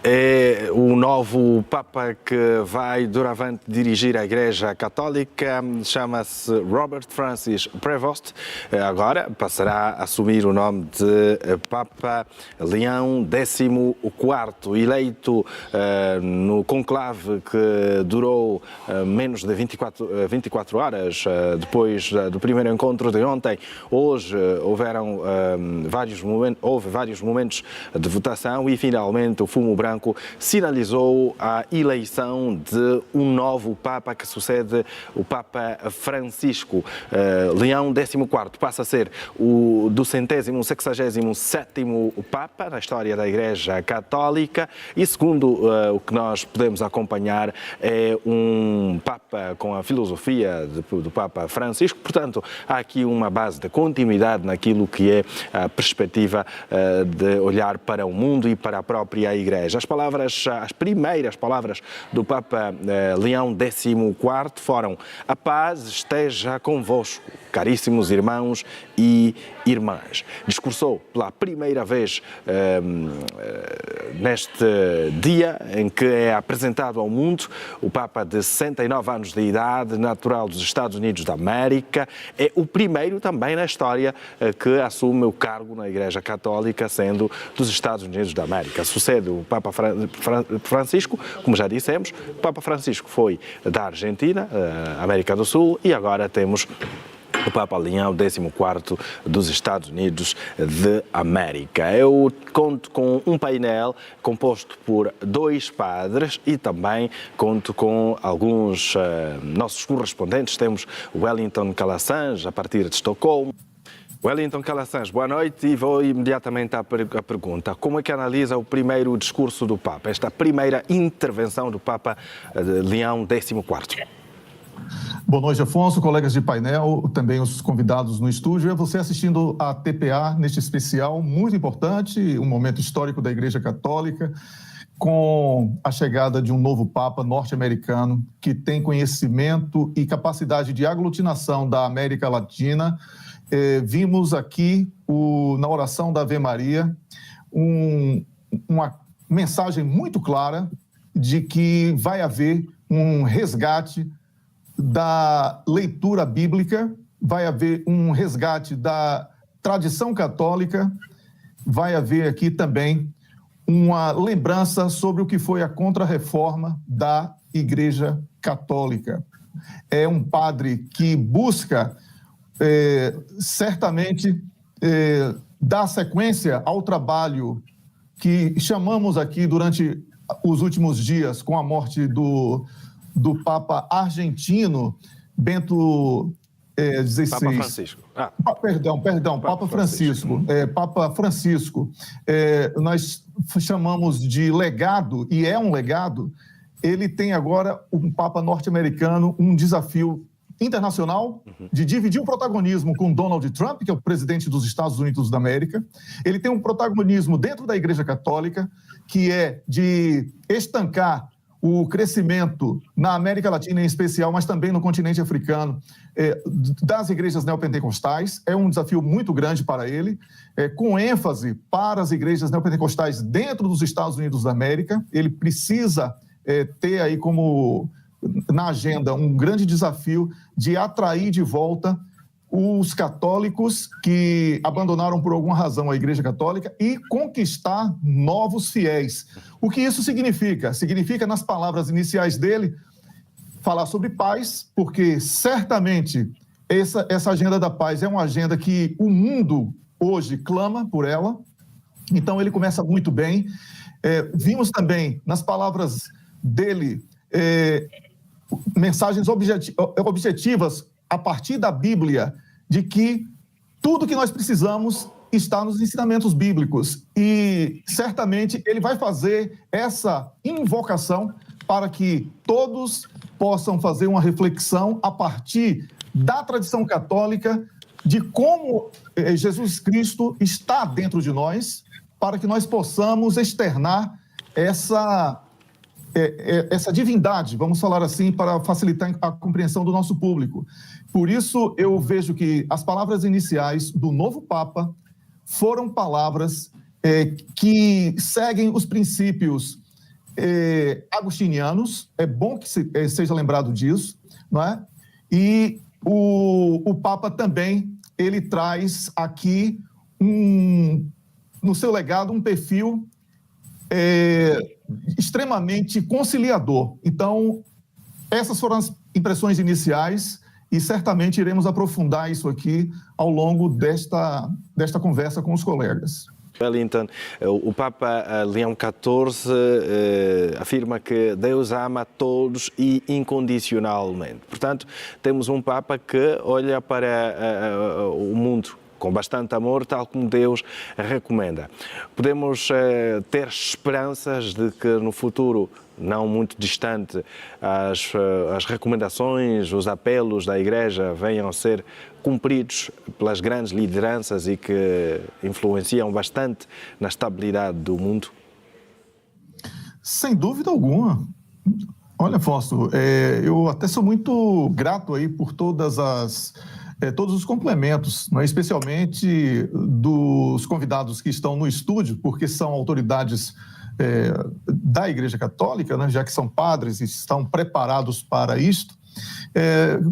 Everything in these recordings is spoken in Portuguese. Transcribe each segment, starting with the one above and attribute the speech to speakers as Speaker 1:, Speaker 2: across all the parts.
Speaker 1: É o novo Papa que vai doravante dirigir a Igreja Católica, chama-se Robert Francis Prevost. Agora passará a assumir o nome de Papa Leão XIV, eleito no conclave que durou menos de 24 horas depois do primeiro encontro de ontem. Hoje houve vários momentos de votação e finalmente o fumo branco sinalizou a eleição de um novo Papa que sucede o Papa Francisco. Leão XIV passa a ser o 267º Papa na história da Igreja Católica e, segundo o que nós podemos acompanhar, é um Papa com a filosofia do Papa Francisco. Portanto, há aqui uma base de continuidade naquilo que é a perspectiva de olhar para o mundo e para a própria Igreja. As primeiras palavras do Papa Leão XIV foram: a paz esteja convosco, caríssimos irmãos e irmãs. Discursou pela primeira vez neste dia em que é apresentado ao mundo o Papa de 69 anos de idade, natural dos Estados Unidos da América. É o primeiro também na história que assume o cargo na Igreja Católica, sendo dos Estados Unidos da América. Sucede o Papa Francisco, como já dissemos. O Papa Francisco foi da Argentina, América do Sul, e agora temos o Papa Leão XIV dos Estados Unidos de América. Eu conto com um painel composto por 2 padres e também conto com alguns nossos correspondentes. Temos o Wellington Calassange, a partir de Estocolmo. Wellington Calassange, boa noite, e vou imediatamente à pergunta. Como é que analisa o primeiro discurso do Papa, esta primeira intervenção do Papa Leão XIV?
Speaker 2: Boa noite, Afonso, colegas de painel, também os convidados no estúdio. É você assistindo a TPA neste especial muito importante, um momento histórico da Igreja Católica, com a chegada de um novo Papa norte-americano que tem conhecimento e capacidade de aglutinação da América Latina. Vimos aqui, na oração da Ave Maria, uma mensagem muito clara de que vai haver um resgate da leitura bíblica, vai haver um resgate da tradição católica, vai haver aqui também uma lembrança sobre o que foi a contra-reforma da Igreja Católica. É um padre que busca, certamente, dar sequência ao trabalho que chamamos aqui durante os últimos dias, com a morte do Papa argentino, Bento XVI.
Speaker 1: Papa Francisco.
Speaker 2: Papa Francisco. Papa Francisco. Nós chamamos de legado, e é um legado. Ele tem agora, um Papa norte-americano, um desafio internacional de dividir o protagonismo com Donald Trump, que é o presidente dos Estados Unidos da América. Ele tem um protagonismo dentro da Igreja Católica, que é de estancar o crescimento na América Latina em especial, mas também no continente africano, das igrejas neopentecostais. É um desafio muito grande para ele, com ênfase para as igrejas neopentecostais dentro dos Estados Unidos da América. Ele precisa ter aí como na agenda um grande desafio de atrair de volta os católicos que abandonaram por alguma razão a Igreja Católica e conquistar novos fiéis. O que isso significa? Significa, nas palavras iniciais dele, falar sobre paz, porque certamente essa agenda da paz é uma agenda que o mundo hoje clama por ela. Então ele começa muito bem. Vimos também nas palavras dele mensagens objetivas a partir da Bíblia, de que tudo que nós precisamos está nos ensinamentos bíblicos. E certamente ele vai fazer essa invocação para que todos possam fazer uma reflexão a partir da tradição católica, de como Jesus Cristo está dentro de nós, para que nós possamos externar essa divindade, vamos falar assim, para facilitar a compreensão do nosso público. Por isso, eu vejo que as palavras iniciais do novo Papa foram palavras que seguem os princípios agostinianos, é bom que seja lembrado disso, não é? E o Papa também, ele traz aqui, no seu legado, um perfil extremamente conciliador. Então, essas foram as impressões iniciais e certamente iremos aprofundar isso aqui ao longo desta conversa com os colegas.
Speaker 1: Wellington, o Papa Leão XIV afirma que Deus ama a todos e incondicionalmente. Portanto, temos um Papa que olha para o mundo com bastante amor, tal como Deus recomenda. Podemos ter esperanças de que no futuro não muito distante as recomendações, os apelos da Igreja venham a ser cumpridos pelas grandes lideranças e que influenciam bastante na estabilidade do mundo?
Speaker 2: Sem dúvida alguma. Olha, Afonso, eu até sou muito grato aí por todos os complementos, né? Especialmente dos convidados que estão no estúdio, porque são autoridades da Igreja Católica, né? Já que são padres e estão preparados para isto.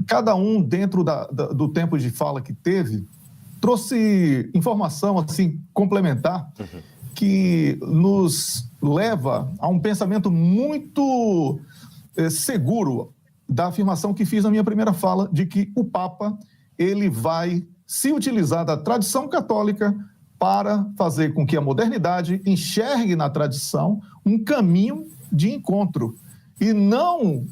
Speaker 2: Cada um, dentro do tempo de fala que teve, trouxe informação assim, complementar, que nos leva a um pensamento muito seguro da afirmação que fiz na minha primeira fala, de que o Papa ele vai se utilizar da tradição católica para fazer com que a modernidade enxergue na tradição um caminho de encontro e não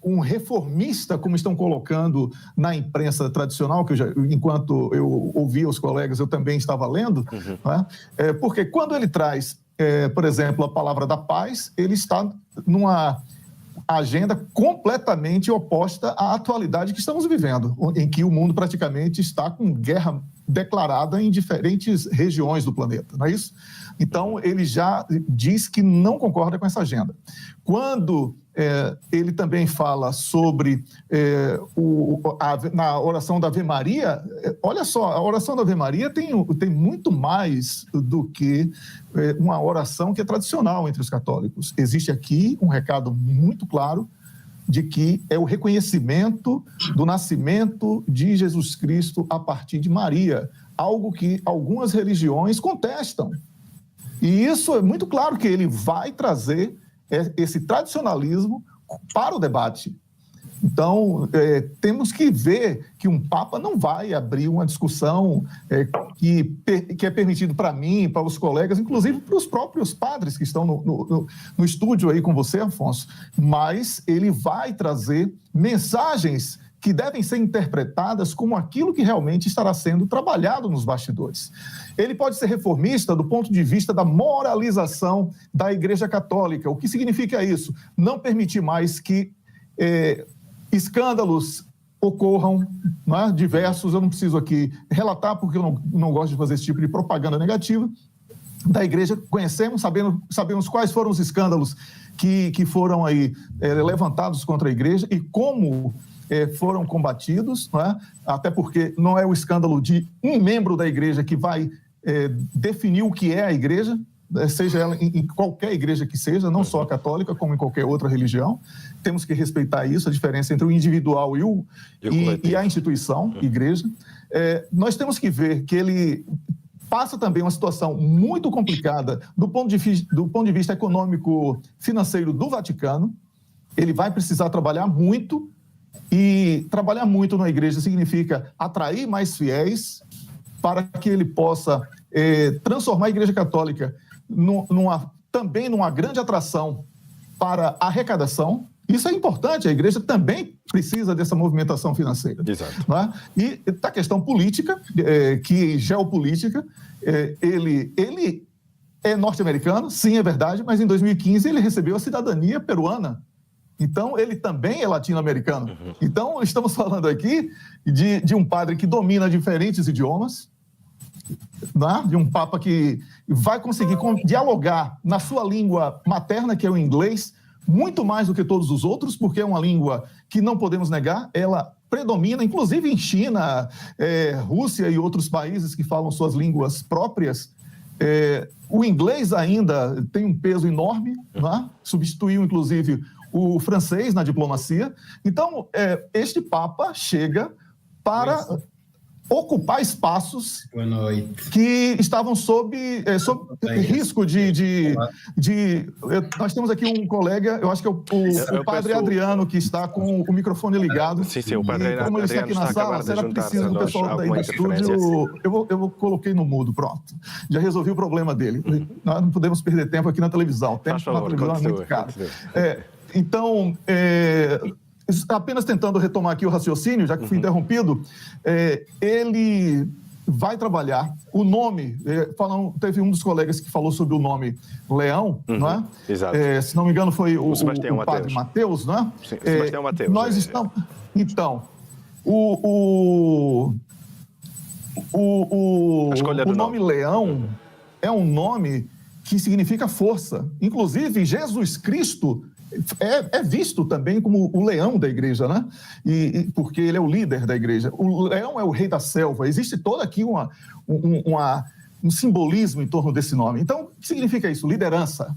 Speaker 2: um reformista, como estão colocando na imprensa tradicional, que enquanto eu ouvia os colegas, eu também estava lendo, né? Porque quando ele traz, por exemplo, a palavra da paz, ele está numa agenda completamente oposta à atualidade que estamos vivendo, em que o mundo praticamente está com guerra declarada em diferentes regiões do planeta, não é isso? Então, ele já diz que não concorda com essa agenda. Quando ele também fala sobre na oração da Ave Maria, olha só, a oração da Ave Maria tem muito mais do que uma oração que é tradicional entre os católicos. Existe aqui um recado muito claro de que é o reconhecimento do nascimento de Jesus Cristo a partir de Maria, algo que algumas religiões contestam. E isso é muito claro que ele vai trazer esse tradicionalismo para o debate. Então, temos que ver que um Papa não vai abrir uma discussão que é permitido para mim, para os colegas, inclusive para os próprios padres que estão no estúdio aí com você, Afonso, mas ele vai trazer mensagens que devem ser interpretadas como aquilo que realmente estará sendo trabalhado nos bastidores. Ele pode ser reformista do ponto de vista da moralização da Igreja Católica. O que significa isso? Não permitir mais que escândalos ocorram, né, diversos. Eu não preciso aqui relatar, porque eu não gosto de fazer esse tipo de propaganda negativa da Igreja. Conhecemos, sabemos quais foram os escândalos que foram aí levantados contra a Igreja e como foram combatidos, não é? Até porque não é o escândalo de um membro da Igreja que vai definir o que é a Igreja, seja ela em qualquer igreja que seja, não só a católica, como em qualquer outra religião. Temos que respeitar isso, a diferença entre o individual e a instituição, igreja. Nós temos que ver que ele passa também uma situação muito complicada do ponto de vista econômico financeiro do Vaticano. Ele vai precisar trabalhar muito, e trabalhar muito na igreja significa atrair mais fiéis para que ele possa transformar a Igreja Católica também numa grande atração para a arrecadação. Isso é importante, a Igreja também precisa dessa movimentação financeira.
Speaker 1: Exato.
Speaker 2: Não é? E da questão política, geopolítica, ele é norte-americano, sim, é verdade, mas em 2015 ele recebeu a cidadania peruana. Então, ele também é latino-americano. Então, estamos falando aqui de um padre que domina diferentes idiomas, né? De um Papa que vai conseguir dialogar na sua língua materna, que é o inglês, muito mais do que todos os outros, porque é uma língua que não podemos negar, ela predomina, inclusive em China, Rússia e outros países que falam suas línguas próprias. O inglês ainda tem um peso enorme, né? Substituiu, inclusive, o francês na diplomacia. Então, este Papa chega para ocupar espaços que estavam sob risco Nós temos aqui um colega, eu acho que é o padre Adriano, que está com o microfone ligado.
Speaker 1: Sim, o padre Adriano.
Speaker 2: Como ele está aqui na sala, será que precisa do pessoal daí do estúdio? Eu coloquei no mudo, pronto. Já resolvi o problema dele. Nós não podemos perder tempo aqui na televisão. O tempo na televisão é muito caro. Então, apenas tentando retomar aqui o raciocínio, já que fui interrompido, ele vai trabalhar o nome, teve um dos colegas que falou sobre o nome Leão, não é?
Speaker 1: Exato.
Speaker 2: Se não me engano foi o
Speaker 1: Mateus.
Speaker 2: padre Mateus, não é?
Speaker 1: Sim, Sebastião Mateus.
Speaker 2: Nós estamos... Então, o nome Leão é um nome que significa força. Inclusive, Jesus Cristo é visto também como o leão da igreja, né? Porque ele é o líder da igreja. O leão é o rei da selva. Existe todo aqui um simbolismo em torno desse nome. Então, o que significa isso? Liderança.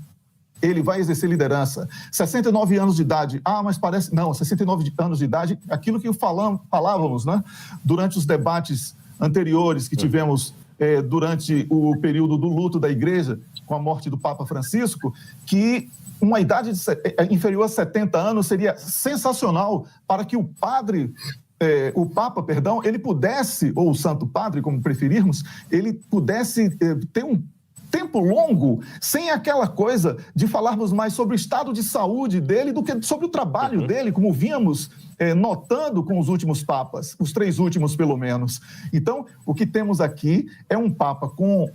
Speaker 2: Ele vai exercer liderança. 69 anos de idade. Mas parece... Não, 69 anos de idade, aquilo que falávamos, né? Durante os debates anteriores que tivemos durante o período do luto da igreja, com a morte do Papa Francisco, que uma idade inferior a 70 anos seria sensacional para que o Papa, ele pudesse, ou o Santo Padre, como preferirmos, ele pudesse ter um tempo longo, sem aquela coisa de falarmos mais sobre o estado de saúde dele do que sobre o trabalho dele, como víamos notando com os últimos papas, os 3 últimos pelo menos. Então, o que temos aqui é um Papa com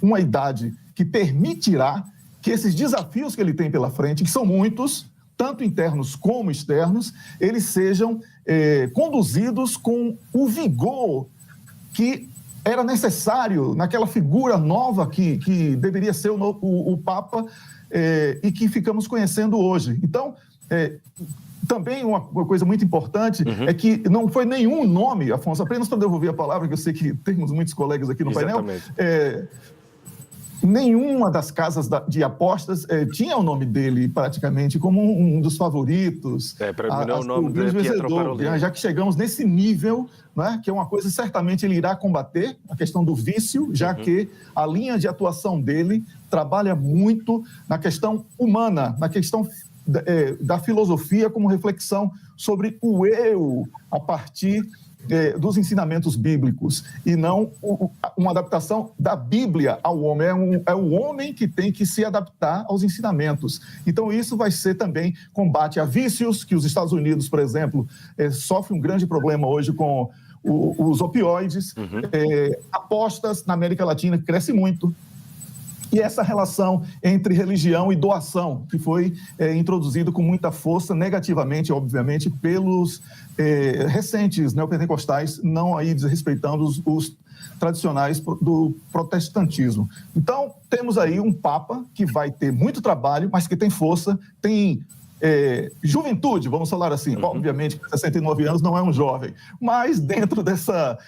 Speaker 2: uma idade que permitirá que esses desafios que ele tem pela frente, que são muitos, tanto internos como externos, eles sejam conduzidos com o vigor que era necessário naquela figura nova que deveria ser o Papa e que ficamos conhecendo hoje. Então, também uma coisa muito importante é que não foi nenhum nome, Afonso, apenas para devolver a palavra, que eu sei que temos muitos colegas aqui no painel, nenhuma das casas de apostas tinha o nome dele praticamente como um dos favoritos.
Speaker 1: O nome de Pietro Parolin.
Speaker 2: Já que chegamos nesse nível, né, que é uma coisa certamente ele irá combater, a questão do vício, já que a linha de atuação dele trabalha muito na questão humana, na questão da filosofia como reflexão sobre o eu a partir dos ensinamentos bíblicos e não uma adaptação da Bíblia ao homem. É o homem que tem que se adaptar aos ensinamentos. Então, isso vai ser também combate a vícios, que os Estados Unidos, por exemplo, sofre um grande problema hoje com os opioides, apostas na América Latina, que cresce muito. E essa relação entre religião e doação, que foi introduzido com muita força, negativamente, obviamente, pelos recentes neopentecostais, não aí desrespeitando os tradicionais do protestantismo. Então, temos aí um Papa que vai ter muito trabalho, mas que tem força, tem juventude, vamos falar assim. Obviamente, 69 anos não é um jovem, mas dentro dessa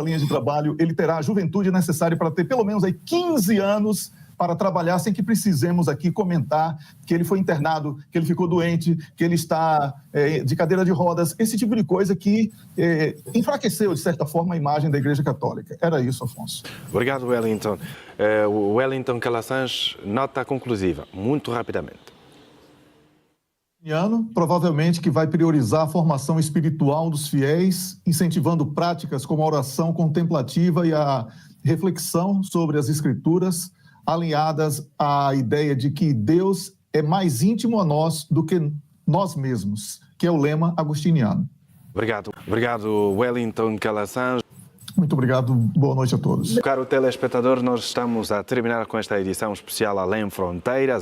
Speaker 2: linha de trabalho, ele terá a juventude necessária para ter pelo menos aí 15 anos para trabalhar sem que precisemos aqui comentar que ele foi internado, que ele ficou doente, que ele está de cadeira de rodas, esse tipo de coisa que enfraqueceu, de certa forma, a imagem da Igreja Católica. Era isso, Afonso.
Speaker 1: Obrigado, Wellington. O Wellington Calazans, nota conclusiva, muito rapidamente.
Speaker 2: Provavelmente que vai priorizar a formação espiritual dos fiéis, incentivando práticas como a oração contemplativa e a reflexão sobre as Escrituras, alinhadas à ideia de que Deus é mais íntimo a nós do que nós mesmos, que é o lema agostiniano.
Speaker 1: Obrigado, Wellington Calazans.
Speaker 2: Muito obrigado, boa noite a todos.
Speaker 1: Caro telespectador, nós estamos a terminar com esta edição especial Além Fronteiras.